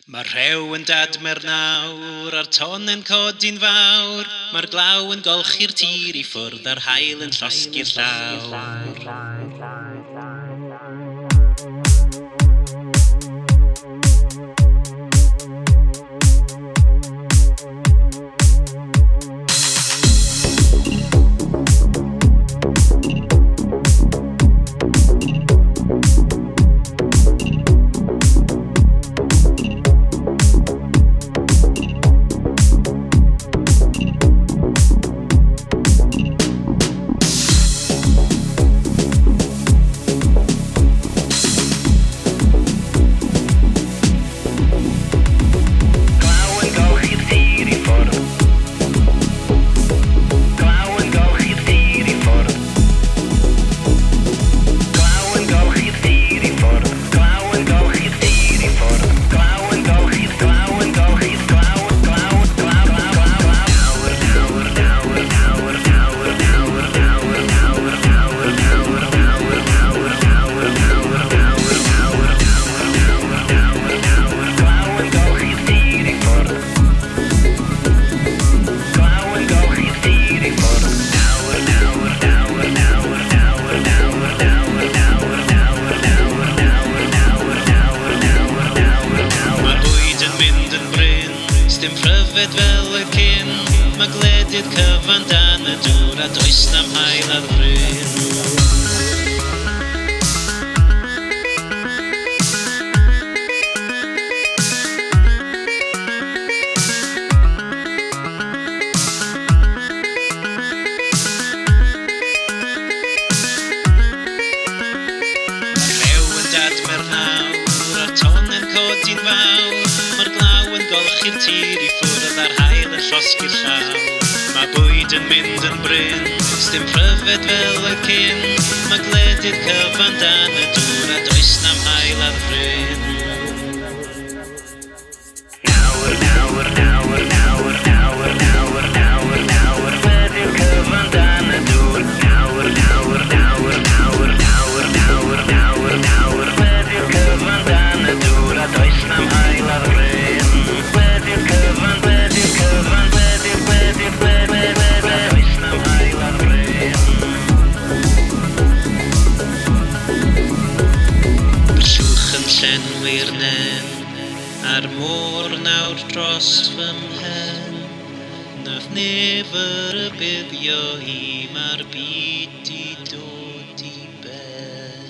Mae'r rhew yn dadmer nawr, a'r ton yn codi'n fawr. Mae'r glaw yn golchi'r tir i ffwrdd, a'r haul yn llosgi'r llawr. Dim pryfed fel y cyn, mae gledydd cyfan dan y dŵr a does na'm hael a ddryn. Mae'r rhew yn dadmer nawr, a'r ton yn codi'n fawr. Mae'r glaw yn golchi'r tir i ffwrdd, a'r haul yn llosgi'r llaw. Mae bwyd yn mynd yn bryn, sdim pryfed fel y cyn. Mae gledydd cyfan dan y dŵr a does na'm hael a ddryn. Nawr, nawr, nawr, nawr, nawr, nawr, nawr, nawr, gledydd cyfan dan y dŵr. Nawr, nawr, nawr, nawr, nawr, nawr, nawr, nawr, gledydd cyfan dan y dŵr a does na'm hael a ddryn. Gledydd cyfan, gledydd cyfan, gledydd, gledydd, gledydd, gledydd, does na'm hael a ddryn. Mae'r llwch yn llenwi'r nen, a'r môr nawr dros fy mhen. Nath nefer y buddio hi, mae'r byd i dod i ben.